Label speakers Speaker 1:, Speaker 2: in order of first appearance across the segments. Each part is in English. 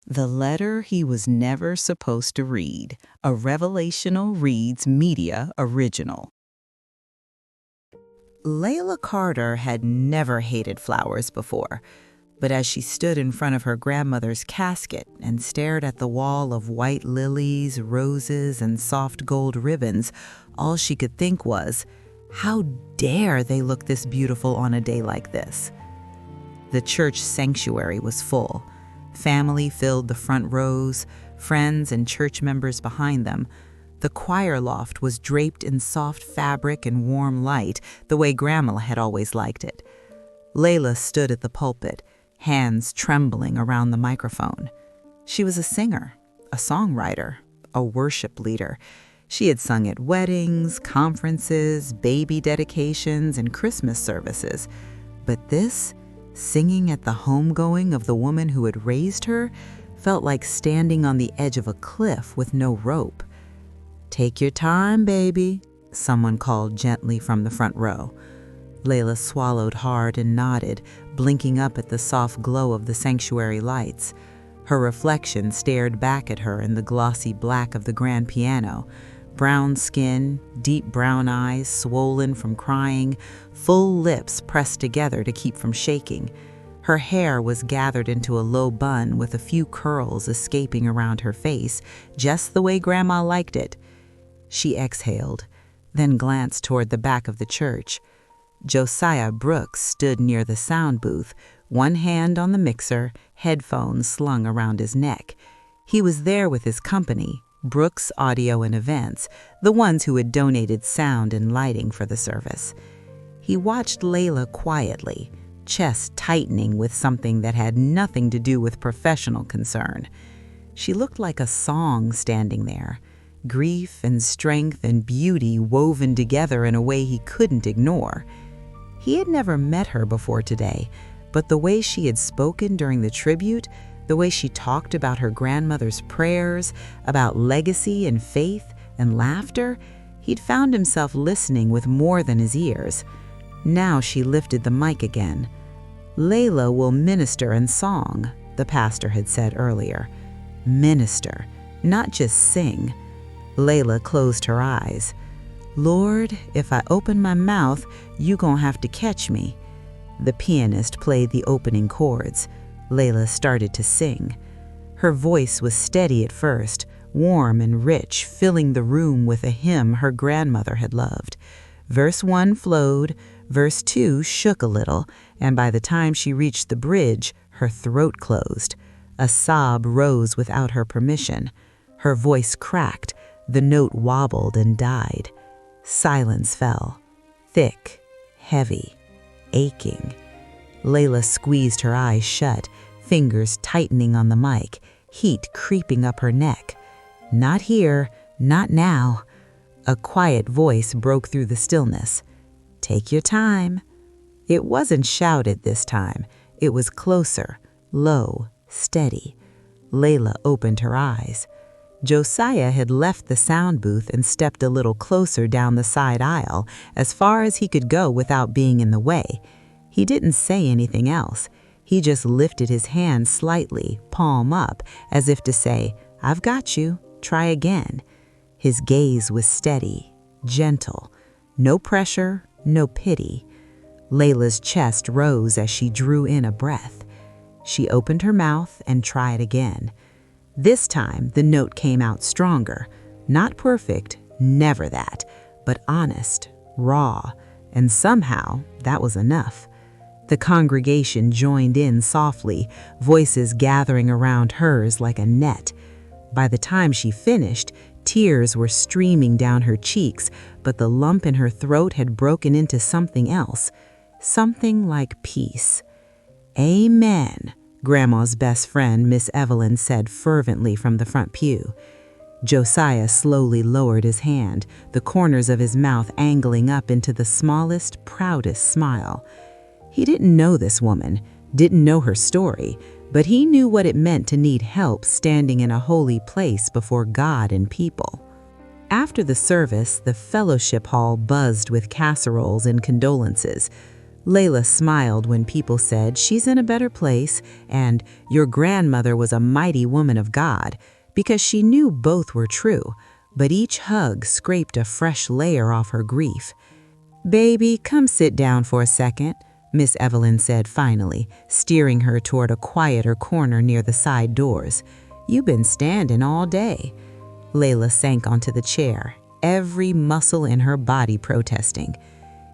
Speaker 1: The Letter He Was Never Supposed to Read, a Revelational Reads Media original. Layla Carter had never hated flowers before, but as she stood in front of her grandmother's casket and stared at the wall of white lilies, roses, and soft gold ribbons, all she could think was, how dare they look this beautiful on a day like this? The church sanctuary was full. Family filled the front rows, friends and church members behind them. The choir loft was draped in soft fabric and warm light, the way Grandma had always liked it. Layla stood at the pulpit, hands trembling around the microphone. She was a singer, a songwriter, a worship leader. She had sung at weddings, conferences, baby dedications, and Christmas services. But this, singing at the homegoing of the woman who had raised her, felt like standing on the edge of a cliff with no rope. "Take your time, baby," someone called gently from the front row. Layla swallowed hard and nodded, blinking up at the soft glow of the sanctuary lights. Her reflection stared back at her in the glossy black of the grand piano. Brown skin, deep brown eyes swollen from crying, full lips pressed together to keep from shaking. Her hair was gathered into a low bun with a few curls escaping around her face, just the way Grandma liked it. She exhaled, then glanced toward the back of the church. Josiah Brooks stood near the sound booth, one hand on the mixer, headphones slung around his neck. He was there with his company, Brooks Audio and Events, the ones who had donated sound and lighting for the service. He watched Layla quietly, chest tightening with something that had nothing to do with professional concern. She looked like a song standing there, grief and strength and beauty woven together in a way he couldn't ignore. He had never met her before today, but the way she had spoken during the tribute, the way she talked about her grandmother's prayers, about legacy and faith and laughter, he'd found himself listening with more than his ears. Now she lifted the mic again. "Layla will minister in song," the pastor had said earlier. Minister, not just sing. Layla closed her eyes. "Lord, if I open my mouth, you gon' have to catch me." The pianist played the opening chords. Layla started to sing. Her voice was steady at first, warm and rich, filling the room with a hymn her grandmother had loved. Verse 1 flowed, verse 2 shook a little, and by the time she reached the bridge, her throat closed. A sob rose without her permission. Her voice cracked, the note wobbled and died. Silence fell, thick, heavy, aching. Layla squeezed her eyes shut, fingers tightening on the mic, heat creeping up her neck. "Not here, not now." A quiet voice broke through the stillness. "Take your time." It wasn't shouted this time. It was closer, low, steady. Layla opened her eyes. Josiah had left the sound booth and stepped a little closer down the side aisle, as far as he could go without being in the way. He didn't say anything else. He just lifted his hand slightly, palm up, as if to say, "I've got you, try again." His gaze was steady, gentle. No pressure, no pity. Layla's chest rose as she drew in a breath. She opened her mouth and tried again. This time, the note came out stronger. Not perfect, never that, but honest, raw, and somehow that was enough. The congregation joined in softly, voices gathering around hers like a net. By the time she finished, tears were streaming down her cheeks, but the lump in her throat had broken into something else, something like peace. "Amen," Grandma's best friend, Miss Evelyn, said fervently from the front pew. Josiah slowly lowered his hand, the corners of his mouth angling up into the smallest, proudest smile. He didn't know this woman, didn't know her story, but he knew what it meant to need help standing in a holy place before God and people. After the service, the fellowship hall buzzed with casseroles and condolences. Layla smiled when people said she's in a better place and your grandmother was a mighty woman of God, because she knew both were true, but each hug scraped a fresh layer off her grief. "Baby, come sit down for a second," Miss Evelyn said finally, steering her toward a quieter corner near the side doors. "You've been standing all day." Layla sank onto the chair, every muscle in her body protesting.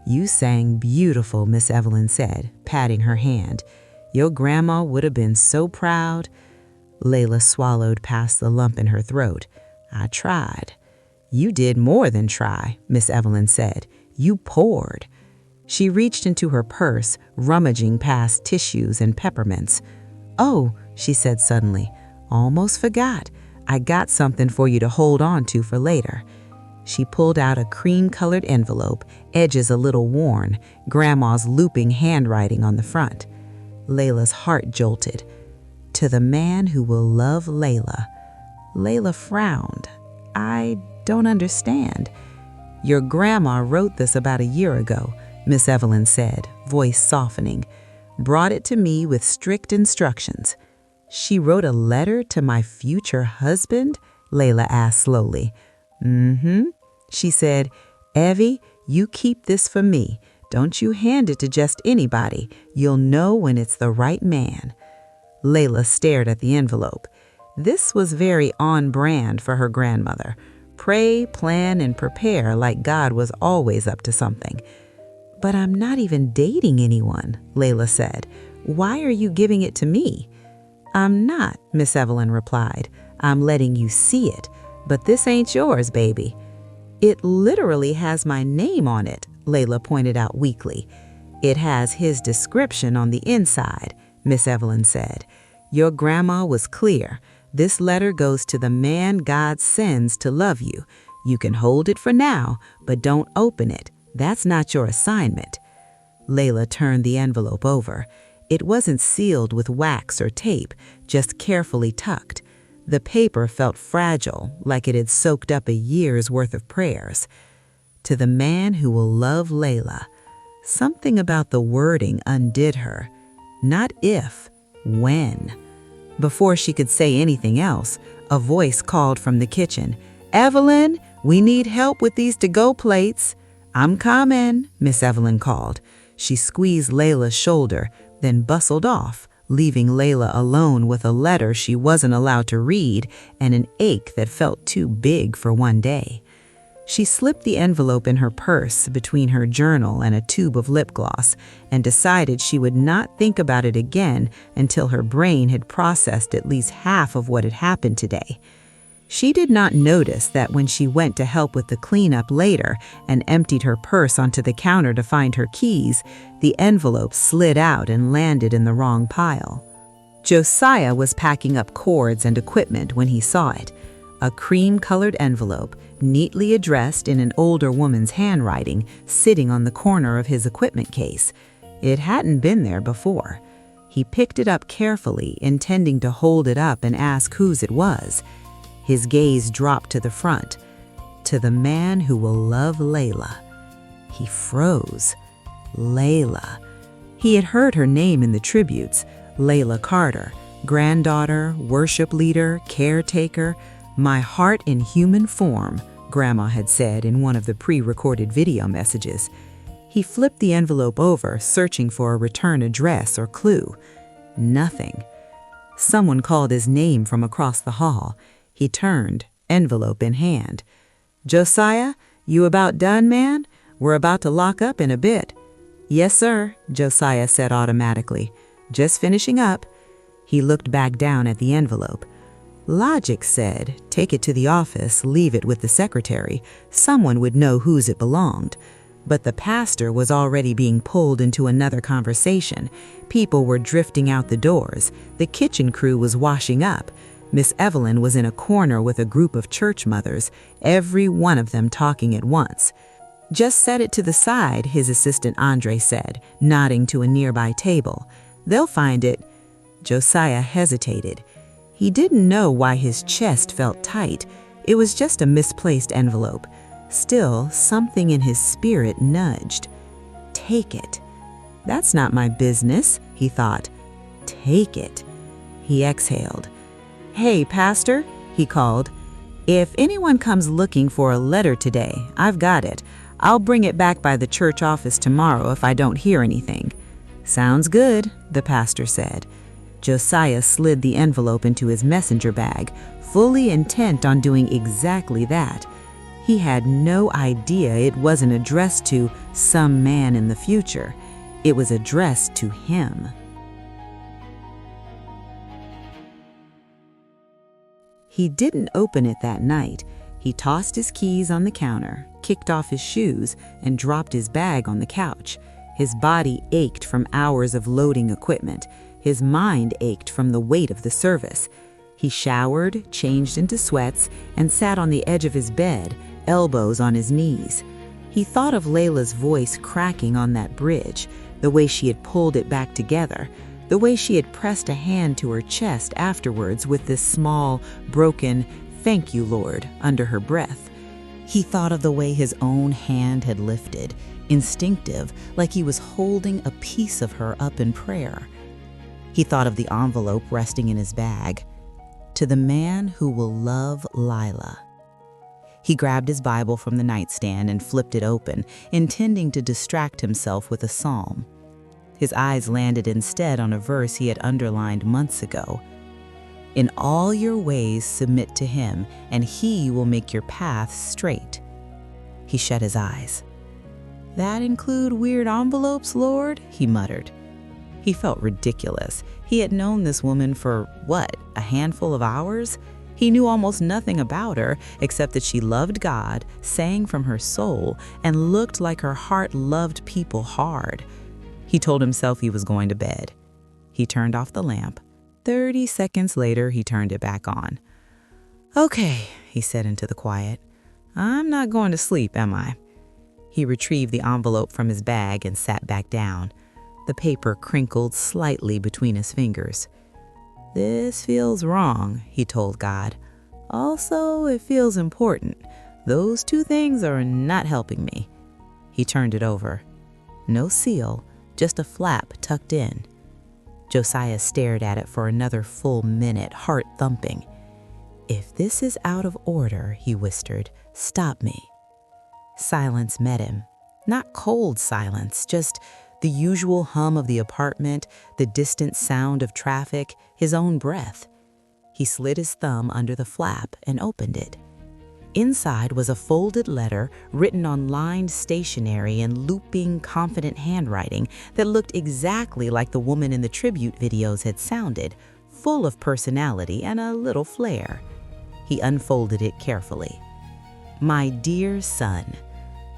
Speaker 1: "You sang beautiful," Miss Evelyn said, patting her hand. "Your grandma would have been so proud." Layla swallowed past the lump in her throat. "I tried." "You did more than try," Miss Evelyn said. "You poured." She reached into her purse, rummaging past tissues and peppermints. "Oh," she said suddenly, "almost forgot. I got something for you to hold on to for later." She pulled out a cream-colored envelope, edges a little worn, Grandma's looping handwriting on the front. Layla's heart jolted. "To the man who will love Layla." Layla frowned. "I don't understand." "Your grandma wrote this about a year ago," Miss Evelyn said, voice softening. "Brought it to me with strict instructions." "She wrote a letter to my future husband?" Layla asked slowly. "Mm-hmm." She said, "Evie, you keep this for me. Don't you hand it to just anybody. You'll know when it's the right man." Layla stared at the envelope. This was very on brand for her grandmother. Pray, plan, and prepare like God was always up to something. "But I'm not even dating anyone," Layla said. "Why are you giving it to me?" "I'm not," Miss Evelyn replied. "I'm letting you see it. But this ain't yours, baby." "It literally has my name on it," Layla pointed out weakly. "It has his description on the inside," Miss Evelyn said. "Your grandma was clear. This letter goes to the man God sends to love you. You can hold it for now, but don't open it. That's not your assignment." Layla turned the envelope over. It wasn't sealed with wax or tape, just carefully tucked. The paper felt fragile, like it had soaked up a year's worth of prayers. "To the man who will love Layla." Something about the wording undid her. Not if, when. Before she could say anything else, a voice called from the kitchen. "Evelyn, we need help with these to-go plates." "I'm coming," Miss Evelyn called. She squeezed Layla's shoulder, then bustled off, leaving Layla alone with a letter she wasn't allowed to read and an ache that felt too big for one day. She slipped the envelope in her purse between her journal and a tube of lip gloss and decided she would not think about it again until her brain had processed at least half of what had happened today. She did not notice that when she went to help with the cleanup later and emptied her purse onto the counter to find her keys, the envelope slid out and landed in the wrong pile. Josiah was packing up cords and equipment when he saw it. A cream-colored envelope, neatly addressed in an older woman's handwriting, sitting on the corner of his equipment case. It hadn't been there before. He picked it up carefully, intending to hold it up and ask whose it was. His gaze dropped to the front. "To the man who will love Layla." He froze. Layla. He had heard her name in the tributes. Layla Carter, granddaughter, worship leader, caretaker. "My heart in human form," Grandma had said in one of the pre-recorded video messages. He flipped the envelope over, searching for a return address or clue. Nothing. Someone called his name from across the hall. He turned, envelope in hand. "Josiah, you about done, man? We're about to lock up in a bit." "Yes, sir," Josiah said automatically. "Just finishing up." He looked back down at the envelope. Logic said, take it to the office, leave it with the secretary. Someone would know whose it belonged. But the pastor was already being pulled into another conversation. People were drifting out the doors. The kitchen crew was washing up. Miss Evelyn was in a corner with a group of church mothers, every one of them talking at once. "Just set it to the side," his assistant Andre said, nodding to a nearby table. "They'll find it." Josiah hesitated. He didn't know why his chest felt tight. It was just a misplaced envelope. Still, something in his spirit nudged. Take it. That's not my business, he thought. Take it. He exhaled. Hey, Pastor, he called. If anyone comes looking for a letter today, I've got it. I'll bring it back by the church office tomorrow if I don't hear anything. Sounds good, the pastor said. Josiah slid the envelope into his messenger bag, fully intent on doing exactly that. He had no idea it wasn't addressed to some man in the future. It was addressed to him. He didn't open it that night. He tossed his keys on the counter, kicked off his shoes, and dropped his bag on the couch. His body ached from hours of loading equipment. His mind ached from the weight of the service. He showered, changed into sweats, and sat on the edge of his bed, elbows on his knees. He thought of Layla's voice cracking on that bridge, the way she had pulled it back together, the way she had pressed a hand to her chest afterwards with this small, broken, "Thank you, Lord," under her breath. He thought of the way his own hand had lifted, instinctive, like he was holding a piece of her up in prayer. He thought of the envelope resting in his bag. To the man who will love Layla. He grabbed his Bible from the nightstand and flipped it open, intending to distract himself with a psalm. His eyes landed instead on a verse he had underlined months ago. In all your ways submit to him, and he will make your paths straight. He shut his eyes. That include weird envelopes, Lord? He muttered. He felt ridiculous. He had known this woman for, a handful of hours? He knew almost nothing about her except that she loved God, sang from her soul, and looked like her heart loved people hard. He told himself he was going to bed. He turned off the lamp. 30 seconds later, he turned it back on. Okay, he said into the quiet. I'm not going to sleep, am I? He retrieved the envelope from his bag and sat back down. The paper crinkled slightly between his fingers. This feels wrong, he told God. Also, it feels important. Those two things are not helping me. He turned it over. No seal, just a flap tucked in. Josiah stared at it for another full minute, heart thumping. If this is out of order, he whispered, stop me. Silence met him. Not cold silence, just the usual hum of the apartment, the distant sound of traffic, his own breath. He slid his thumb under the flap and opened it. Inside was a folded letter written on lined stationery and looping, confident handwriting that looked exactly like the woman in the tribute videos had sounded, full of personality and a little flair. He unfolded it carefully. My dear son,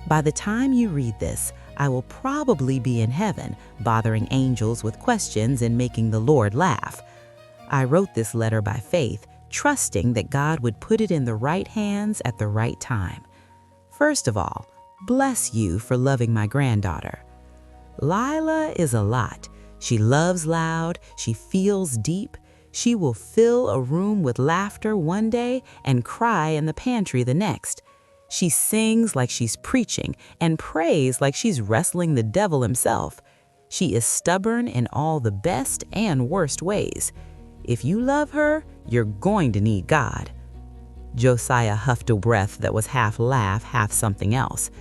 Speaker 1: by the time you read this, I will probably be in heaven, bothering angels with questions and making the Lord laugh. I wrote this letter by faith, trusting that God would put it in the right hands at the right time. First of all, bless you for loving my granddaughter. Layla is a lot. She loves loud, she feels deep. She will fill a room with laughter one day and cry in the pantry the next. She sings like she's preaching and prays like she's wrestling the devil himself. She is stubborn in all the best and worst ways. If you love her, you're going to need God. Josiah huffed a breath that was half laugh, half something else.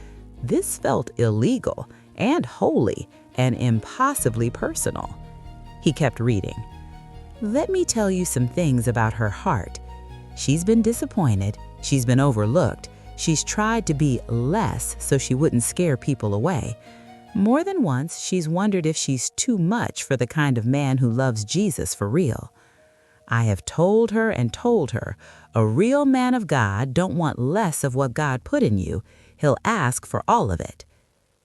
Speaker 1: This felt illegal and holy and impossibly personal. He kept reading. Let me tell you some things about her heart. She's been disappointed. She's been overlooked. She's tried to be less so she wouldn't scare people away. More than once, she's wondered if she's too much for the kind of man who loves Jesus for real. I have told her, a real man of God don't want less of what God put in you. He'll ask for all of it.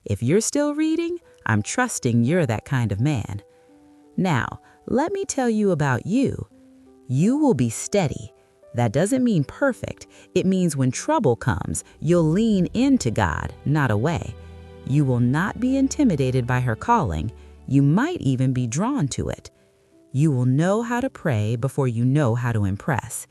Speaker 1: If you're still reading, I'm trusting you're that kind of man. Now, let me tell you about you. You will be steady. That doesn't mean perfect. It means when trouble comes, you'll lean into God, not away. You will not be intimidated by her calling. You might even be drawn to it. You will know how to pray before you know how to impress.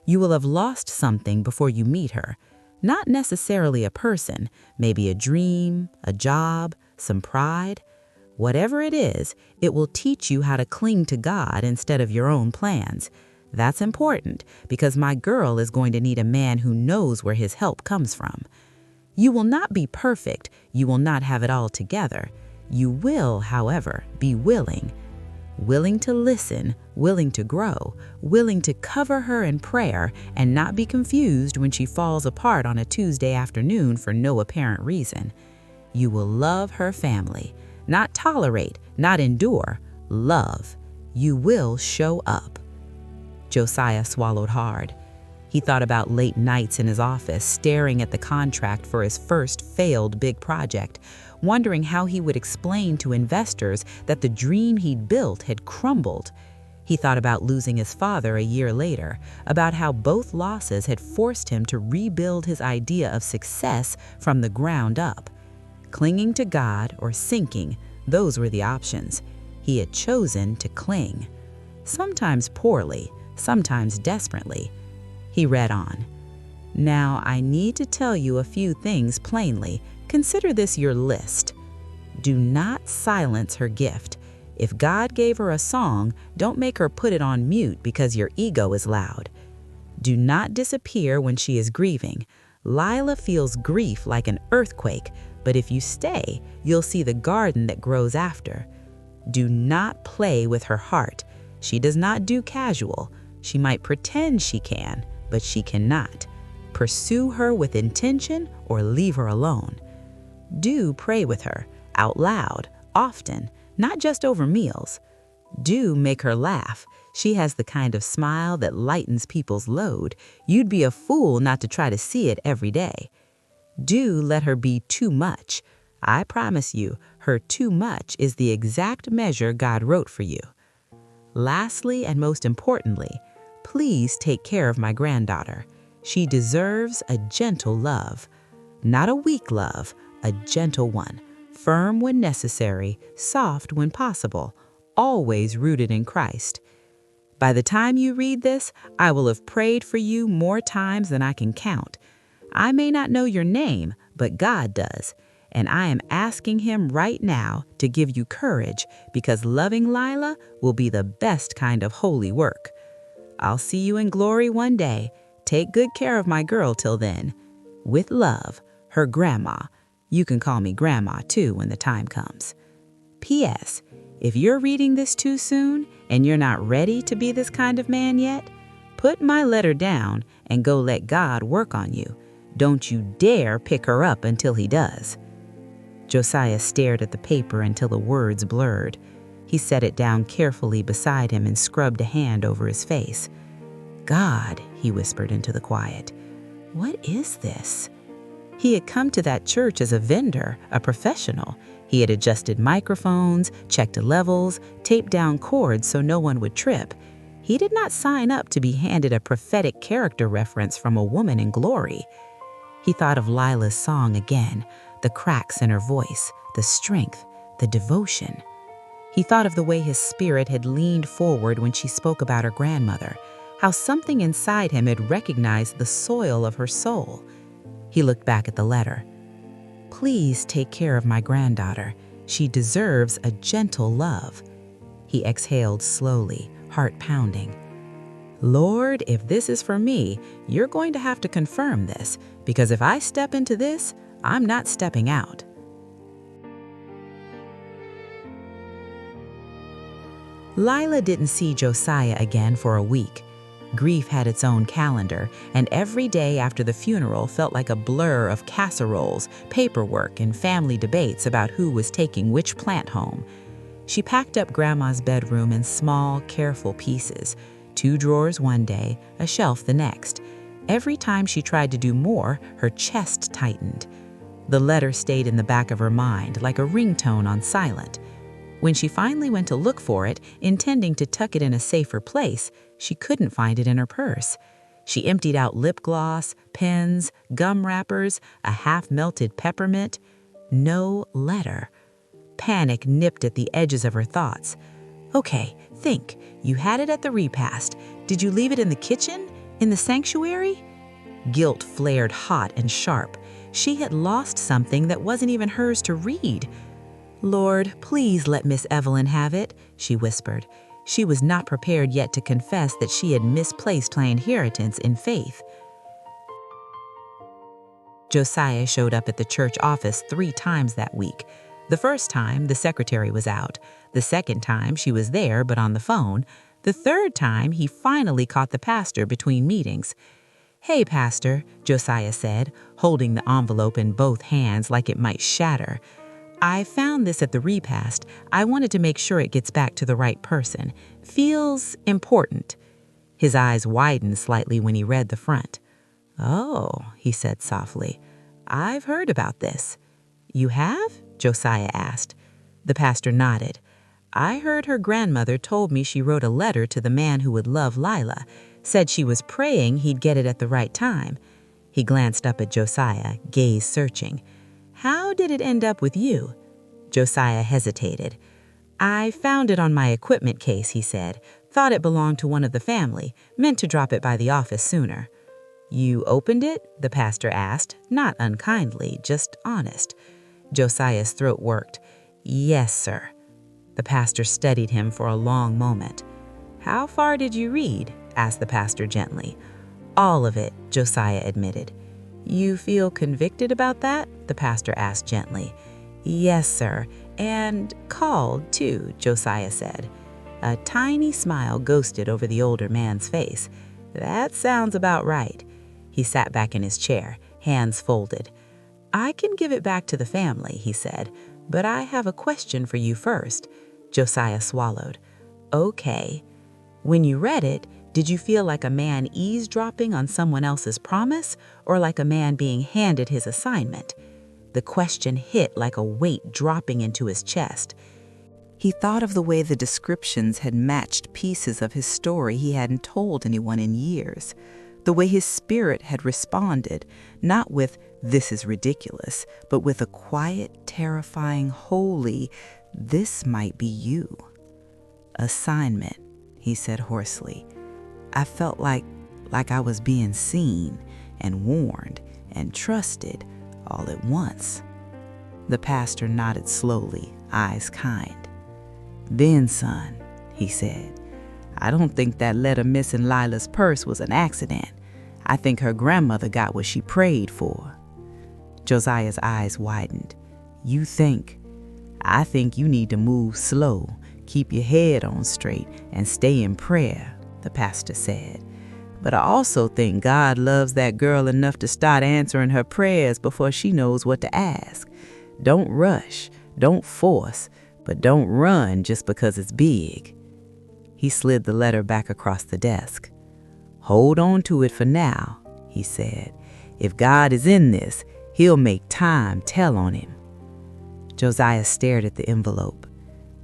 Speaker 1: You will have lost something before you meet her. Not necessarily a person, maybe a dream, a job, some pride. Whatever it is, it will teach you how to cling to God instead of your own plans. That's important because my girl is going to need a man who knows where his help comes from. You will not be perfect. You will not have it all together. You will, however, be willing. Willing to listen, willing to grow, willing to cover her in prayer and not be confused when she falls apart on a Tuesday afternoon for no apparent reason. You will love her family. Not tolerate, not endure, love. You will show up. Josiah swallowed hard. He thought about late nights in his office, staring at the contract for his first failed big project, wondering how he would explain to investors that the dream he'd built had crumbled. He thought about losing his father a year later, about how both losses had forced him to rebuild his idea of success from the ground up. Clinging to God or sinking, those were the options. He had chosen to cling. Sometimes poorly, sometimes desperately. He read on. Now, I need to tell you a few things plainly. Consider this your list. Do not silence her gift. If God gave her a song, don't make her put it on mute because your ego is loud. Do not disappear when she is grieving. Layla feels grief like an earthquake, but if you stay, you'll see the garden that grows after. Do not play with her heart. She does not do casual. She might pretend she can, but she cannot. Pursue her with intention or leave her alone. Do pray with her, out loud, often, not just over meals. Do make her laugh. She has the kind of smile that lightens people's load. You'd be a fool not to try to see it every day. Do let her be too much. I promise you, her too much is the exact measure God wrote for you. Lastly, and most importantly, please take care of my granddaughter. She deserves a gentle love. Not a weak love, a gentle one. Firm when necessary, soft when possible, always rooted in Christ. By the time you read this, I will have prayed for you more times than I can count. I may not know your name, but God does. And I am asking Him right now to give you courage because loving Layla will be the best kind of holy work. I'll see you in glory one day. Take good care of my girl till then. With love, her grandma. You can call me grandma too when the time comes. P.S. If you're reading this too soon and you're not ready to be this kind of man yet, put my letter down and go let God work on you. Don't you dare pick her up until He does. Josiah stared at the paper until the words blurred. He set it down carefully beside him and scrubbed a hand over his face. God, he whispered into the quiet, what is this? He had come to that church as a vendor, a professional. He had adjusted microphones, checked levels, taped down cords so no one would trip. He did not sign up to be handed a prophetic character reference from a woman in glory. He thought of Layla's song again, the cracks in her voice, the strength, the devotion. He thought of the way his spirit had leaned forward when she spoke about her grandmother, how something inside him had recognized the soil of her soul. He looked back at the letter. Please take care of my granddaughter. She deserves a gentle love. He exhaled slowly, heart pounding. Lord, if this is for me, you're going to have to confirm this, because if I step into this, I'm not stepping out. Layla didn't see Josiah again for a week. Grief had its own calendar, and every day after the funeral felt like a blur of casseroles, paperwork, and family debates about who was taking which plant home. She packed up Grandma's bedroom in small, careful pieces, 2 drawers one day, a shelf the next. Every time she tried to do more, her chest tightened. The letter stayed in the back of her mind like a ringtone on silent. When she finally went to look for it, intending to tuck it in a safer place, she couldn't find it in her purse. She emptied out lip gloss, pens, gum wrappers, a half-melted peppermint. No letter. Panic nipped at the edges of her thoughts. Okay, think. You had it at the repast. Did you leave it in the kitchen? In the sanctuary? Guilt flared hot and sharp. She had lost something that wasn't even hers to read. "Lord, please let Miss Evelyn have it," she whispered. She was not prepared yet to confess that she had misplaced her inheritance in faith. Josiah showed up at the church office 3 times that week. The first time, the secretary was out. The second time, she was there but on the phone. The third time, he finally caught the pastor between meetings. "Hey, Pastor," Josiah said, holding the envelope in both hands like it might shatter. "I found this at the repast. I wanted to make sure it gets back to the right person. Feels important." His eyes widened slightly when he read the front. "Oh," he said softly, "I've heard about this." "You have?" Josiah asked. The pastor nodded. "I heard her grandmother told me she wrote a letter to the man who would love Layla, said she was praying he'd get it at the right time." He glanced up at Josiah, gaze searching. "How did it end up with you?" Josiah hesitated. "I found it on my equipment case," he said. "Thought it belonged to one of the family, meant to drop it by the office sooner." "You opened it?" the pastor asked, not unkindly, just honest. Josiah's throat worked. "Yes, sir." The pastor studied him for a long moment. "How far did you read?" asked the pastor gently. "All of it," Josiah admitted. "You feel convicted about that?" the pastor asked gently. "Yes, sir, and called, too," Josiah said. A tiny smile ghosted over the older man's face. "That sounds about right." He sat back in his chair, hands folded. "I can give it back to the family," he said, "but I have a question for you first." Josiah swallowed. "Okay. When you read it, did you feel like a man eavesdropping on someone else's promise, or like a man being handed his assignment?" The question hit like a weight dropping into his chest. He thought of the way the descriptions had matched pieces of his story he hadn't told anyone in years. The way his spirit had responded, not with, "This is ridiculous," but with a quiet, terrifying, holy, "This might be you." "Assignment," he said hoarsely. "I felt like I was being seen and warned and trusted all at once." The pastor nodded slowly, eyes kind. "Then, son," he said, "I don't think that letter missing Lila's purse was an accident. I think her grandmother got what she prayed for." Josiah's eyes widened. "You think? I think you need to move slow, keep your head on straight, and stay in prayer," the pastor said. "But I also think God loves that girl enough to start answering her prayers before she knows what to ask. Don't rush, don't force, but don't run just because it's big." He slid the letter back across the desk. "Hold on to it for now," he said. "If God is in this, he'll make time tell on him." Josiah stared at the envelope.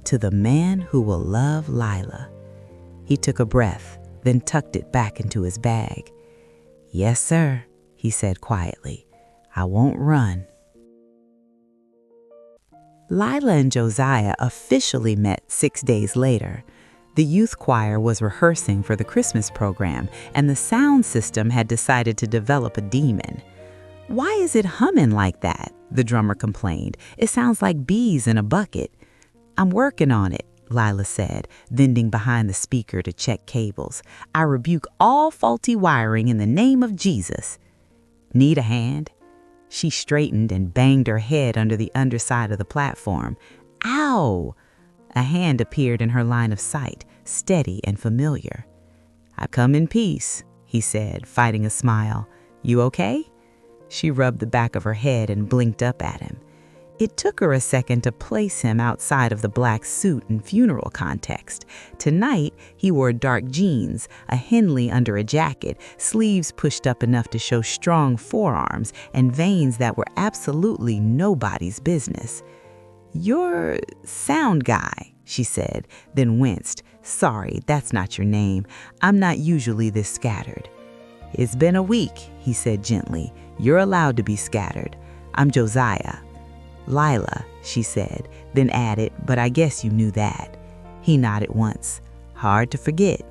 Speaker 1: "To the man who will love Layla." He took a breath, then tucked it back into his bag. "Yes, sir," he said quietly. "I won't run." Layla and Josiah officially met 6 days later. The youth choir was rehearsing for the Christmas program, and the sound system had decided to develop a demon. "Why is it humming like that?" the drummer complained. "It sounds like bees in a bucket." "I'm working on it," Layla said, bending behind the speaker to check cables. "I rebuke all faulty wiring in the name of Jesus." "Need a hand?" She straightened and banged her head under the underside of the platform. "Ow!" A hand appeared in her line of sight, steady and familiar. "I come in peace," he said, fighting a smile. "You okay?" She rubbed the back of her head and blinked up at him. It took her a second to place him outside of the black suit and funeral context. Tonight, he wore dark jeans, a Henley under a jacket, sleeves pushed up enough to show strong forearms, and veins that were absolutely nobody's business. "You're sound guy," she said, then winced. "Sorry, that's not your name. I'm not usually this scattered." "It's been a week," he said gently. "You're allowed to be scattered. I'm Josiah." "Layla," she said, then added, "but I guess you knew that." He nodded once. "Hard to forget."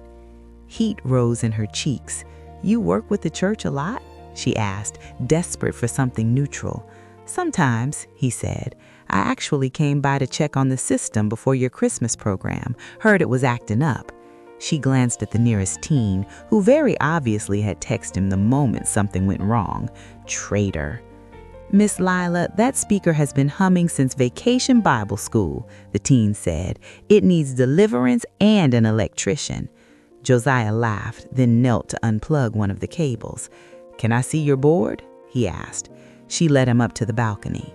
Speaker 1: Heat rose in her cheeks. "You work with the church a lot?" she asked, desperate for something neutral. "Sometimes," he said. I actually came by to check on the system before your Christmas program. Heard it was acting up." She glanced at the nearest teen, who very obviously had texted him the moment something went wrong. Traitor. "Miss Lila, that speaker has been humming since Vacation Bible School," the teen said. "It needs deliverance and an electrician." Josiah laughed, then knelt to unplug one of the cables. "Can I see your board?" he asked. She led him up to the balcony.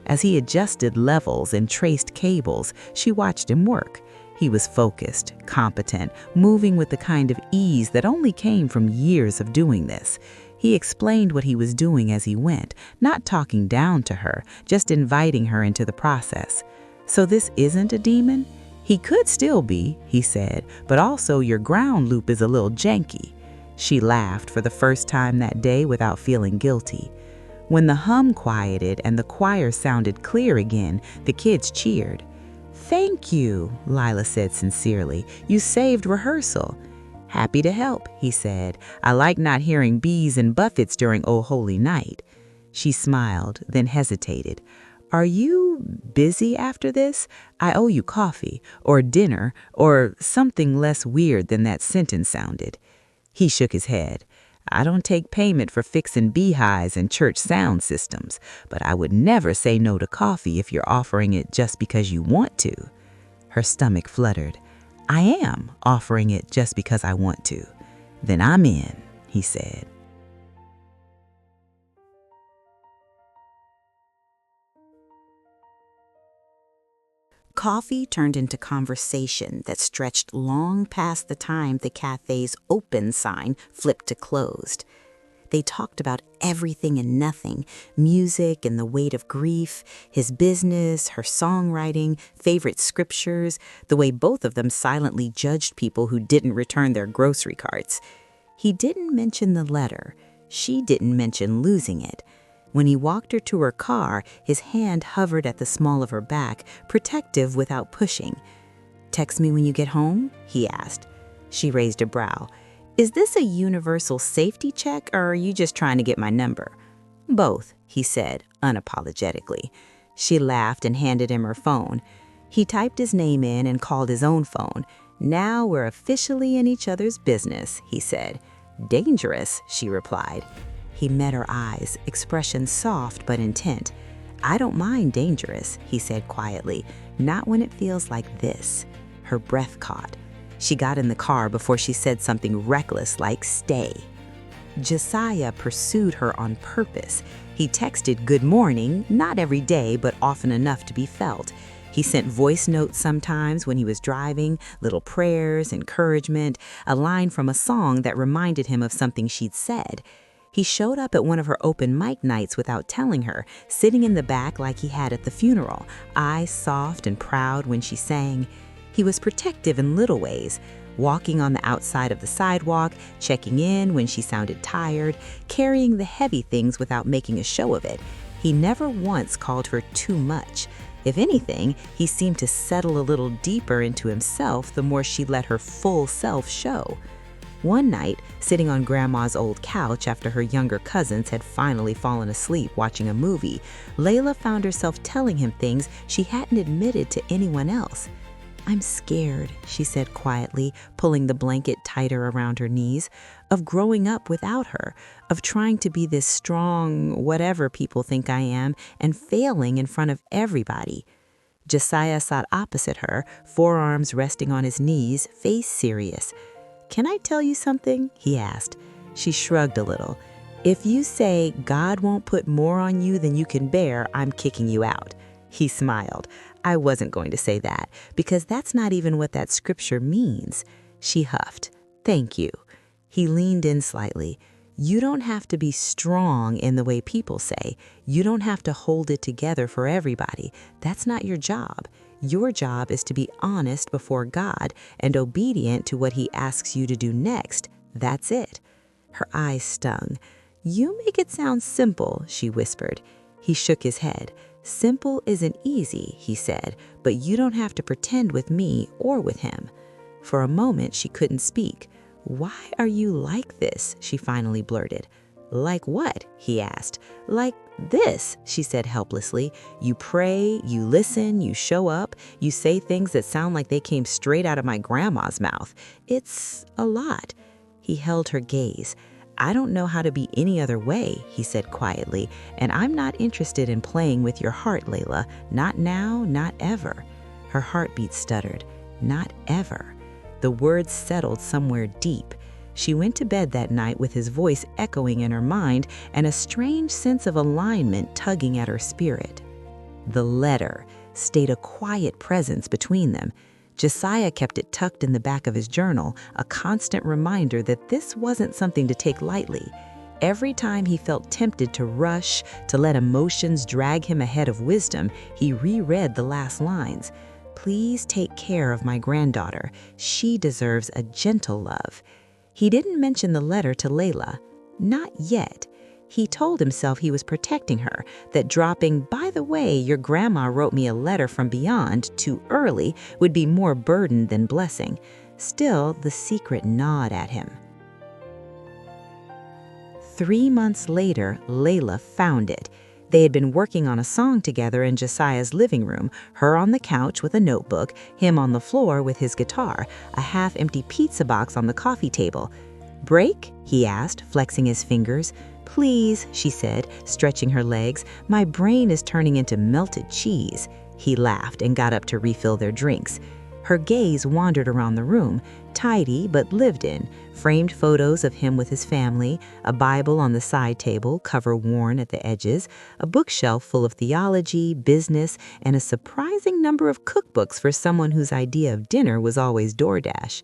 Speaker 1: As he adjusted levels and traced cables, she watched him work. He was focused, competent, moving with the kind of ease that only came from years of doing this. He explained what he was doing as he went, not talking down to her, just inviting her into the process. "So this isn't a demon?" "He could still be," he said, "but also your ground loop is a little janky." She laughed for the first time that day without feeling guilty. When the hum quieted and the choir sounded clear again, the kids cheered. "Thank you," Layla said sincerely. "You saved rehearsal." "Happy to help," he said. "I like not hearing bees and buffets during O Holy Night." She smiled, then hesitated. "Are you busy after this? I owe you coffee, or dinner, or something less weird than that sentence sounded." He shook his head. "I don't take payment for fixing beehives and church sound systems, but I would never say no to coffee if you're offering it just because you want to." Her stomach fluttered. "I am offering it just because I want to." "Then I'm in," he said. Coffee turned into conversation that stretched long past the time the cafe's open sign flipped to closed. They talked about everything and nothing, music and the weight of grief, his business, her songwriting, favorite scriptures, the way both of them silently judged people who didn't return their grocery carts. He didn't mention the letter. She didn't mention losing it. When he walked her to her car, his hand hovered at the small of her back, protective without pushing. "Text me when you get home?" he asked. She raised a brow. "Is this a universal safety check, or are you just trying to get my number?" "Both," he said, unapologetically. She laughed and handed him her phone. He typed his name in and called his own phone. "Now we're officially in each other's business," he said. "Dangerous," she replied. He met her eyes, expression soft but intent. "I don't mind dangerous," he said quietly, "not when it feels like this." Her breath caught. She got in the car before she said something reckless like "stay." Josiah pursued her on purpose. He texted good morning, not every day, but often enough to be felt. He sent voice notes sometimes when he was driving, little prayers, encouragement, a line from a song that reminded him of something she'd said. He showed up at one of her open mic nights without telling her, sitting in the back like he had at the funeral, eyes soft and proud when she sang. He was protective in little ways, walking on the outside of the sidewalk, checking in when she sounded tired, carrying the heavy things without making a show of it. He never once called her too much. If anything, he seemed to settle a little deeper into himself the more she let her full self show. One night, sitting on Grandma's old couch after her younger cousins had finally fallen asleep watching a movie, Layla found herself telling him things she hadn't admitted to anyone else. "I'm scared," she said quietly, pulling the blanket tighter around her knees, "of growing up without her, of trying to be this strong, whatever people think I am, and failing in front of everybody." Josiah sat opposite her, forearms resting on his knees, face serious. "Can I tell you something?" he asked. She shrugged a little. "If you say God won't put more on you than you can bear, I'm kicking you out." He smiled. "I wasn't going to say that, because that's not even what that scripture means." She huffed. "Thank you." He leaned in slightly. "You don't have to be strong in the way people say. You don't have to hold it together for everybody. That's not your job. Your job is to be honest before God and obedient to what He asks you to do next. That's it." Her eyes stung. "You make it sound simple," she whispered. He shook his head. "Simple isn't easy," he said, "but you don't have to pretend with me or with Him." For a moment, she couldn't speak. "Why are you like this?" she finally blurted. "Like what?" he asked. "Like This, she said helplessly. You pray, you listen, you show up, you say things that sound like they came straight out of my grandma's mouth. It's a lot. He held her gaze. I don't know how to be any other way, he said quietly, and I'm not interested in playing with your heart, Layla. Not now, not ever. Her heartbeat stuttered. Not ever. The words settled somewhere deep. She went to bed that night with his voice echoing in her mind and a strange sense of alignment tugging at her spirit. The letter stayed a quiet presence between them. Josiah kept it tucked in the back of his journal, a constant reminder that this wasn't something to take lightly. Every time he felt tempted to rush, to let emotions drag him ahead of wisdom, he reread the last lines. Please take care of my granddaughter. She deserves a gentle love. He didn't mention the letter to Layla. Not yet. He told himself he was protecting her, that dropping, by the way, your grandma wrote me a letter from beyond too early would be more burden than blessing. Still, the secret gnawed at him. 3 months later, Layla found it. They had been working on a song together in Josiah's living room, her on the couch with a notebook, him on the floor with his guitar, a half-empty pizza box on the coffee table. Break? He asked, flexing his fingers. Please, she said, stretching her legs. My brain is turning into melted cheese. He laughed and got up to refill their drinks. Her gaze wandered around the room, tidy but lived in, framed photos of him with his family, a Bible on the side table, cover worn at the edges, a bookshelf full of theology, business, and a surprising number of cookbooks for someone whose idea of dinner was always DoorDash.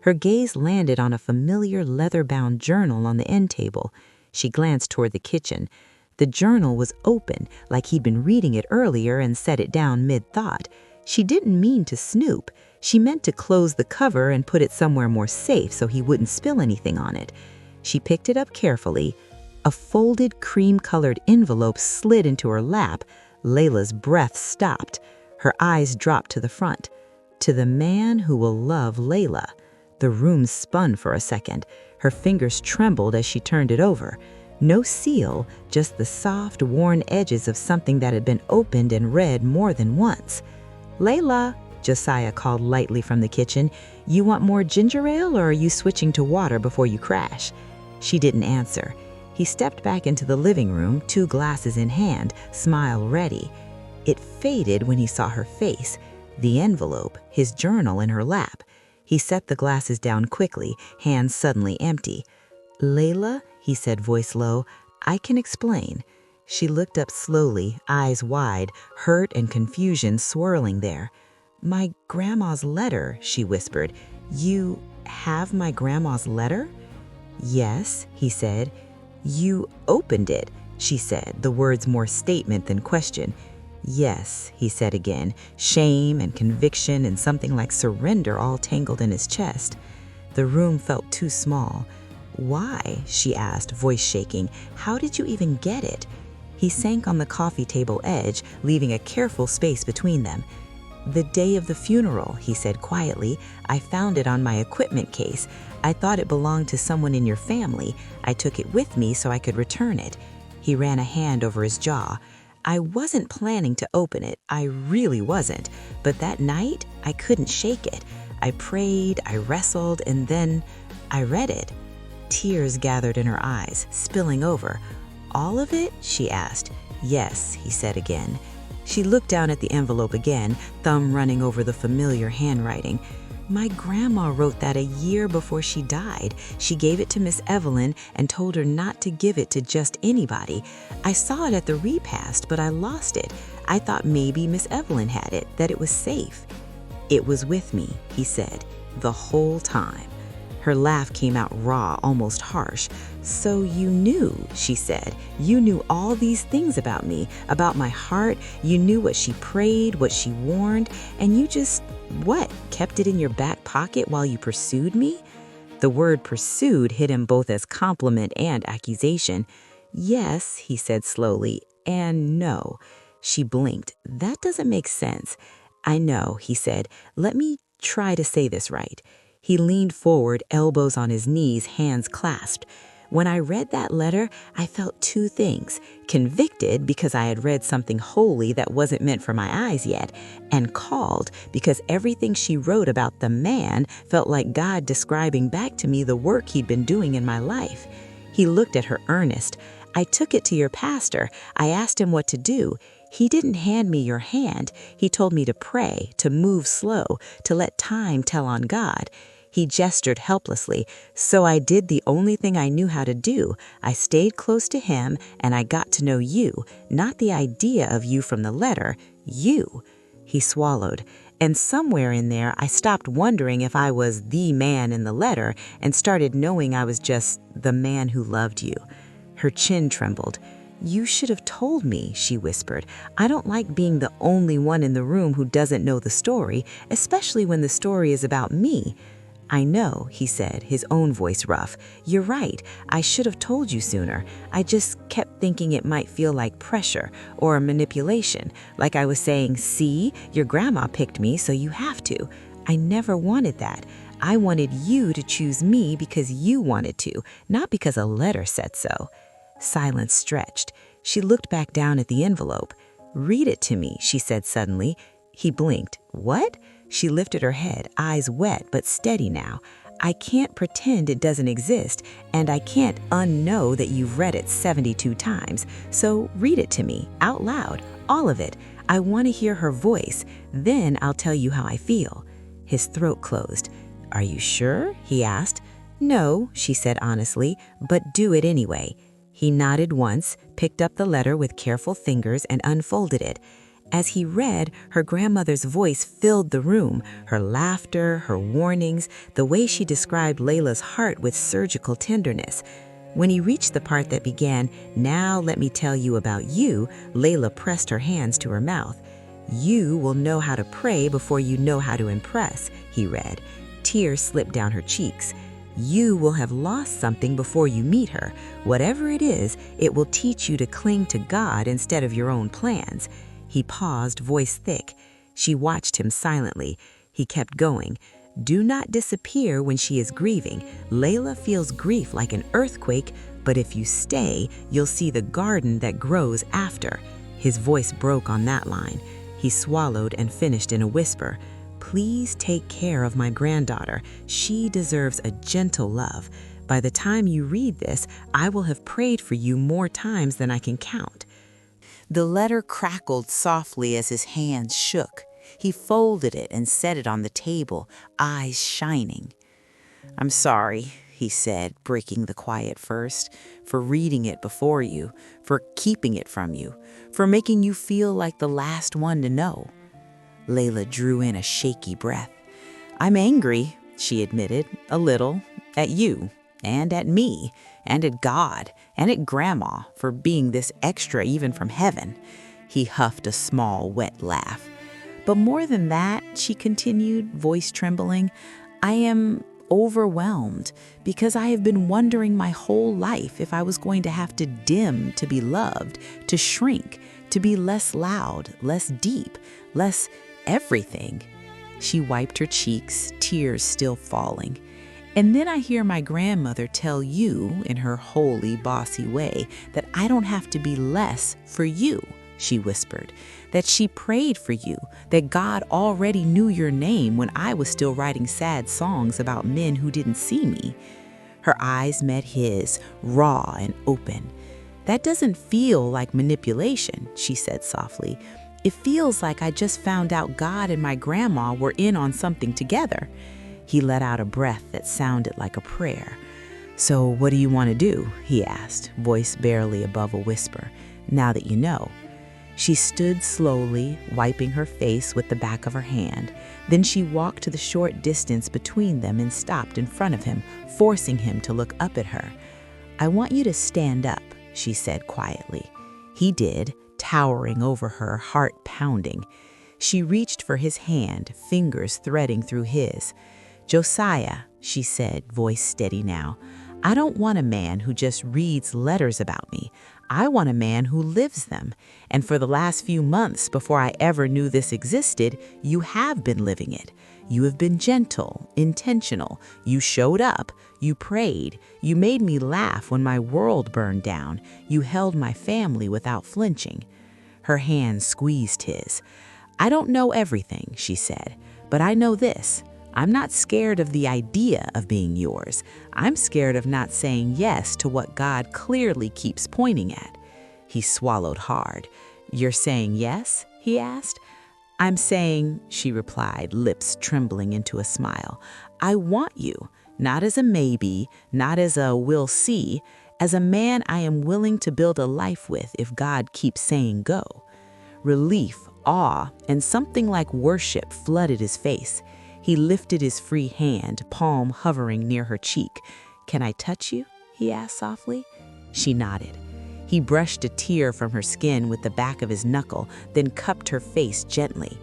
Speaker 1: Her gaze landed on a familiar leather-bound journal on the end table. She glanced toward the kitchen. The journal was open, like he'd been reading it earlier and set it down mid-thought. She didn't mean to snoop. She meant to close the cover and put it somewhere more safe so he wouldn't spill anything on it. She picked it up carefully. A folded cream-colored envelope slid into her lap. Layla's breath stopped. Her eyes dropped to the front. To the man who will love Layla. The room spun for a second. Her fingers trembled as she turned it over. No seal, just the soft, worn edges of something that had been opened and read more than once. Layla, Josiah called lightly from the kitchen, you want more ginger ale or are you switching to water before you crash? She didn't answer. He stepped back into the living room, 2 glasses in hand, smile ready. It faded when he saw her face, the envelope, his journal in her lap. He set the glasses down quickly, hands suddenly empty. Layla, he said, voice low, I can explain. She looked up slowly, eyes wide, hurt and confusion swirling there. My grandma's letter, she whispered. You have my grandma's letter? Yes, he said. You opened it, she said, the words more statement than question. Yes, he said again, shame and conviction and something like surrender all tangled in his chest. The room felt too small. Why? She asked, voice shaking. How did you even get it? He sank on the coffee table edge, leaving a careful space between them. The day of the funeral, he said quietly. I found it on my equipment case. I thought it belonged to someone in your family. I took it with me so I could return it. He ran a hand over his jaw. I wasn't planning to open it. I really wasn't. But that night, I couldn't shake it. I prayed, I wrestled, and then I read it. Tears gathered in her eyes, spilling over. All of it? She asked. Yes, he said again. She looked down at the envelope again, thumb running over the familiar handwriting. My grandma wrote that a year before she died. She gave it to Miss Evelyn and told her not to give it to just anybody. I saw it at the repast, but I lost it. I thought maybe Miss Evelyn had it, that it was safe. It was with me, he said, the whole time. Her laugh came out raw, almost harsh. So you knew, she said. You knew all these things about me, about my heart. You knew what she prayed, what she warned, and you just, kept it in your back pocket while you pursued me? The word pursued hit him both as compliment and accusation. Yes, he said slowly, and no. She blinked. That doesn't make sense. I know, he said. Let me try to say this right. He leaned forward, elbows on his knees, hands clasped. When I read that letter, I felt two things: convicted because I had read something holy that wasn't meant for my eyes yet, and called because everything she wrote about the man felt like God describing back to me the work he'd been doing in my life. He looked at her earnest. I took it to your pastor. I asked him what to do. He didn't hand me your hand. He told me to pray, to move slow, to let time tell on God. He gestured helplessly, so I did the only thing I knew how to do. I stayed close to him, and I got to know you, not the idea of you from the letter, you. He swallowed, and somewhere in there I stopped wondering if I was the man in the letter and started knowing I was just the man who loved you. Her chin trembled. You should have told me, she whispered. I don't like being the only one in the room who doesn't know the story, especially when the story is about me. I know, he said, his own voice rough. You're right. I should have told you sooner. I just kept thinking it might feel like pressure or manipulation, like I was saying, see, your grandma picked me, so you have to. I never wanted that. I wanted you to choose me because you wanted to, not because a letter said so. Silence stretched. She looked back down at the envelope. Read it to me, she said suddenly. He blinked. What? She lifted her head, eyes wet but steady now. I can't pretend it doesn't exist, and I can't unknow that you've read it 72 times. So read it to me, out loud, all of it. I want to hear her voice. Then I'll tell you how I feel. His throat closed. Are you sure? He asked. No, she said honestly, but do it anyway. He nodded once, picked up the letter with careful fingers and unfolded it. As he read, her grandmother's voice filled the room, her laughter, her warnings, the way she described Layla's heart with surgical tenderness. When he reached the part that began, "Now let me tell you about you," Layla pressed her hands to her mouth. "You will know how to pray before you know how to impress," he read. Tears slipped down her cheeks. "You will have lost something before you meet her. Whatever it is, it will teach you to cling to God instead of your own plans." He paused, voice thick. She watched him silently. He kept going. "Do not disappear when she is grieving. Layla feels grief like an earthquake, but if you stay, you'll see the garden that grows after." His voice broke on that line. He swallowed and finished in a whisper. "Please take care of my granddaughter. She deserves a gentle love. By the time you read this, I will have prayed for you more times than I can count." The letter crackled softly as his hands shook. He folded it and set it on the table, eyes shining. "I'm sorry," he said, breaking the quiet first, "for reading it before you, for keeping it from you, for making you feel like the last one to know." Layla drew in a shaky breath. "I'm angry," she admitted, "a little, at you, and at me, and at God, and at Grandma for being this extra even from heaven." He huffed a small, wet laugh. "But more than that," she continued, voice trembling, "I am overwhelmed because I have been wondering my whole life if I was going to have to dim to be loved, to shrink, to be less loud, less deep, less everything." She wiped her cheeks, tears still falling. "And then I hear my grandmother tell you, in her holy, bossy way, that I don't have to be less for you," she whispered, "that she prayed for you, that God already knew your name when I was still writing sad songs about men who didn't see me." Her eyes met his, raw and open. "That doesn't feel like manipulation," she said softly. "It feels like I just found out God and my grandma were in on something together." He let out a breath that sounded like a prayer. "So what do you want to do?" he asked, voice barely above a whisper. "Now that you know." She stood slowly, wiping her face with the back of her hand. Then she walked to the short distance between them and stopped in front of him, forcing him to look up at her. "I want you to stand up," she said quietly. He did, towering over her, heart pounding. She reached for his hand, fingers threading through his. "Josiah," she said, voice steady now, "I don't want a man who just reads letters about me. I want a man who lives them. And for the last few months before I ever knew this existed, you have been living it. You have been gentle, intentional. You showed up. You prayed. You made me laugh when my world burned down. You held my family without flinching." Her hand squeezed his. "I don't know everything," she said, "but I know this. I'm not scared of the idea of being yours. I'm scared of not saying yes to what God clearly keeps pointing at." He swallowed hard. "You're saying yes?" he asked. "I'm saying," she replied, lips trembling into a smile, "I want you, not as a maybe, not as a we'll see, as a man I am willing to build a life with if God keeps saying go." Relief, awe, and something like worship flooded his face. He lifted his free hand, palm hovering near her cheek. "Can I touch you?" he asked softly. She nodded. He brushed a tear from her skin with the back of his knuckle, then cupped her face gently.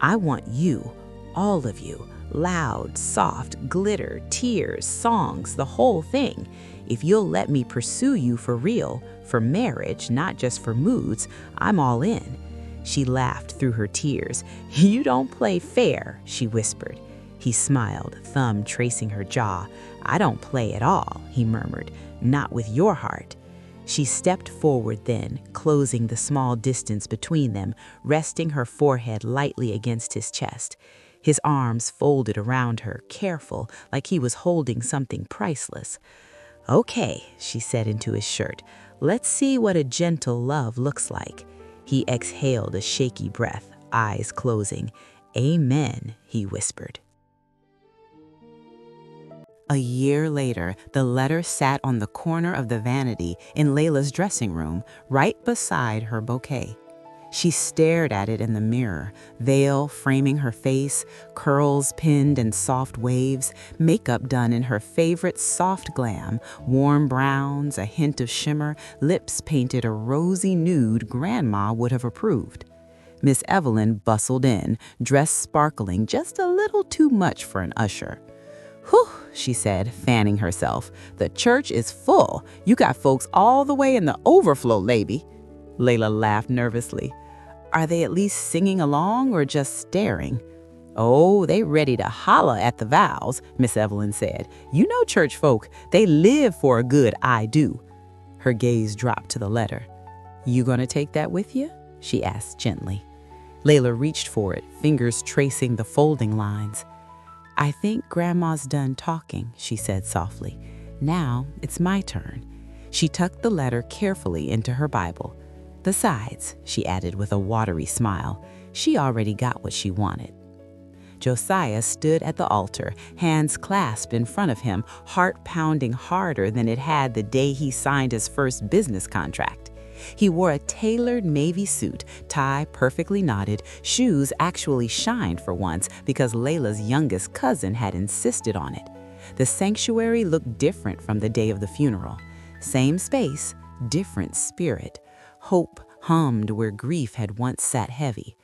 Speaker 1: "I want you, all of you, loud, soft, glitter, tears, songs, the whole thing. If you'll let me pursue you for real, for marriage, not just for moods, I'm all in." She laughed through her tears. "You don't play fair," she whispered. He smiled, thumb tracing her jaw. "I don't play at all," he murmured, "not with your heart." She stepped forward then, closing the small distance between them, resting her forehead lightly against his chest. His arms folded around her, careful, like he was holding something priceless. "Okay," she said into his shirt, "let's see what a gentle love looks like." He exhaled a shaky breath, eyes closing. "Amen," he whispered. A year later, the letter sat on the corner of the vanity in Layla's dressing room, right beside her bouquet. She stared at it in the mirror, veil framing her face, curls pinned in soft waves, makeup done in her favorite soft glam, warm browns, a hint of shimmer, lips painted a rosy nude Grandma would have approved. Miss Evelyn bustled in, dress sparkling just a little too much for an usher. "Whew," she said, fanning herself. "The church is full. You got folks all the way in the overflow, lady." Layla laughed nervously. "Are they at least singing along or just staring?" "Oh, they ready to holla at the vows," Miss Evelyn said. "You know church folk, they live for a good I do." Her gaze dropped to the letter. "You gonna take that with you?" she asked gently. Layla reached for it, fingers tracing the folding lines. "I think Grandma's done talking," she said softly. "Now it's my turn." She tucked the letter carefully into her Bible. "Besides," she added with a watery smile, "she already got what she wanted." Josiah stood at the altar, hands clasped in front of him, heart pounding harder than it had the day he signed his first business contract. He wore a tailored navy suit, tie perfectly knotted, shoes actually shined for once because Layla's youngest cousin had insisted on it. The sanctuary looked different from the day of the funeral. Same space, different spirit. Hope hummed where grief had once sat heavy.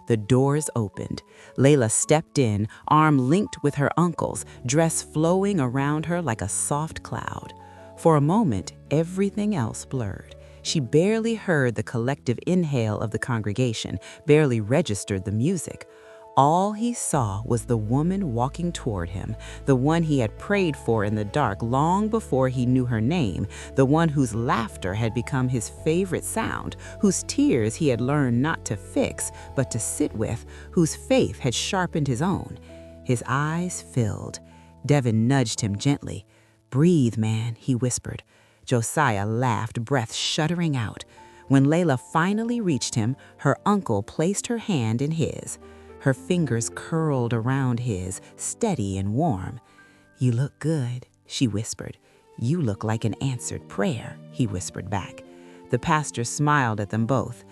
Speaker 1: The doors opened. Layla stepped in, arm linked with her uncle's, dress flowing around her like a soft cloud. For a moment, everything else blurred. She barely heard the collective inhale of the congregation, barely registered the music. All he saw was the woman walking toward him, the one he had prayed for in the dark long before he knew her name, the one whose laughter had become his favorite sound, whose tears he had learned not to fix, but to sit with, whose faith had sharpened his own. His eyes filled. Devin nudged him gently. "Breathe, man," he whispered. Josiah laughed, breath shuddering out. When Layla finally reached him, her uncle placed her hand in his. Her fingers curled around his, steady and warm. "You look good," she whispered. "You look like an answered prayer," he whispered back. The pastor smiled at them both.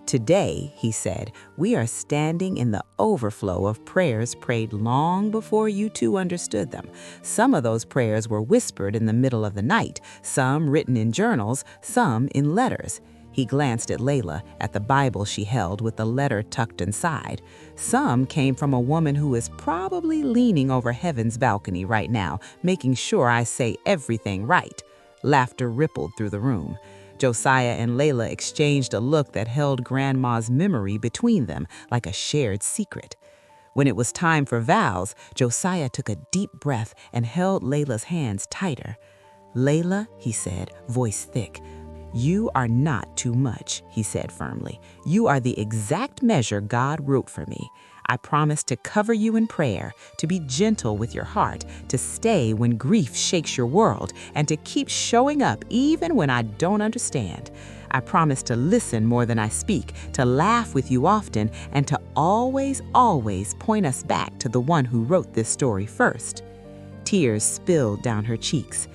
Speaker 1: "Today," he said, "we are standing in the overflow of prayers prayed long before you two understood them. Some of those prayers were whispered in the middle of the night, some written in journals, some in letters." He glanced at Layla, at the Bible she held with the letter tucked inside. "Some came from a woman who is probably leaning over heaven's balcony right now, making sure I say everything right." Laughter rippled through the room. Josiah and Layla exchanged a look that held Grandma's memory between them like a shared secret. When it was time for vows, Josiah took a deep breath and held Layla's hands tighter. "Layla," he said, voice thick, "you are not too much," he said firmly. "You are the exact measure God wrote for me. I promise to cover you in prayer, to be gentle with your heart, to stay when grief shakes your world, and to keep showing up even when I don't understand. I promise to listen more than I speak, to laugh with you often, and to always, always point us back to the one who wrote this story first." Tears spilled down her cheeks.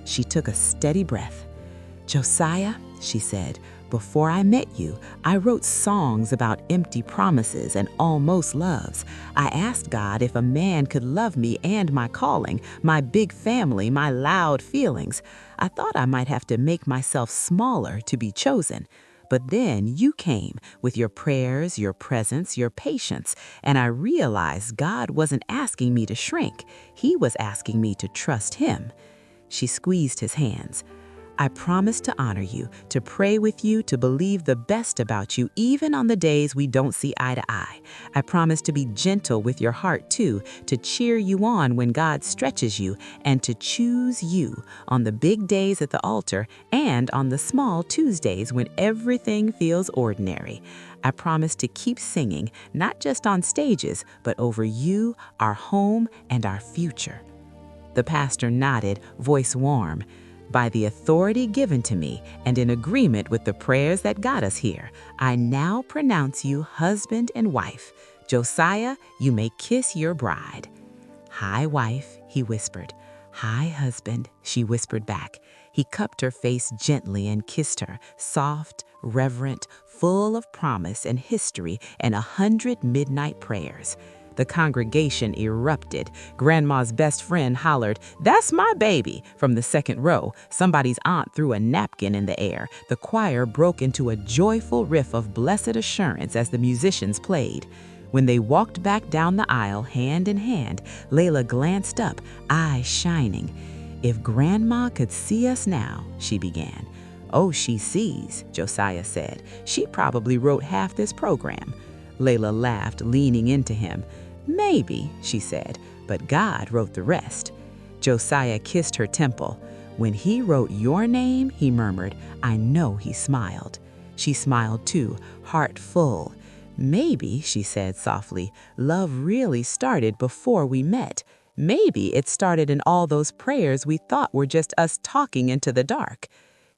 Speaker 1: She took a steady breath. "Josiah," she said, "before I met you, I wrote songs about empty promises and almost loves. I asked God if a man could love me and my calling, my big family, my loud feelings. I thought I might have to make myself smaller to be chosen. But then you came with your prayers, your presence, your patience, and I realized God wasn't asking me to shrink. He was asking me to trust Him." She squeezed his hands. "I promise to honor you, to pray with you, to believe the best about you, even on the days we don't see eye to eye. I promise to be gentle with your heart, too, to cheer you on when God stretches you, and to choose you on the big days at the altar and on the small Tuesdays when everything feels ordinary. I promise to keep singing, not just on stages, but over you, our home, and our future." The pastor nodded, voice warm. "By the authority given to me and in agreement with the prayers that got us here, I now pronounce you husband and wife. Josiah, you may kiss your bride." "Hi, wife," he whispered. "Hi, husband," she whispered back. He cupped her face gently and kissed her, soft, reverent, full of promise and history and 100 midnight prayers. The congregation erupted. Grandma's best friend hollered, "That's my baby," from the second row. Somebody's aunt threw a napkin in the air. The choir broke into a joyful riff of blessed assurance as the musicians played. When they walked back down the aisle, hand in hand, Layla glanced up, eyes shining. "If Grandma could see us now," she began. "Oh, she sees," Josiah said. "She probably wrote half this program." Layla laughed, leaning into him. "Maybe," she said, "but God wrote the rest." Josiah kissed her temple. "When he wrote your name," he murmured, "I know he smiled." She smiled too, heart full. "Maybe," she said softly, "love really started before we met. Maybe it started in all those prayers we thought were just us talking into the dark."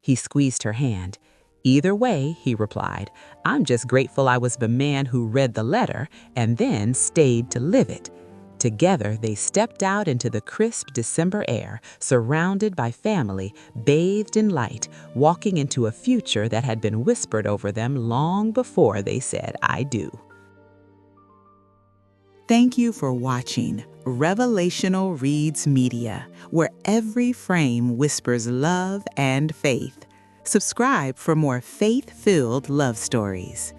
Speaker 1: He squeezed her hand. "Either way," he replied, "I'm just grateful I was the man who read the letter and then stayed to live it." Together, they stepped out into the crisp December air, surrounded by family, bathed in light, walking into a future that had been whispered over them long before they said, "I do." Thank you for watching Revelational Reads Media, where every frame whispers love and faith. Subscribe for more faith-filled love stories.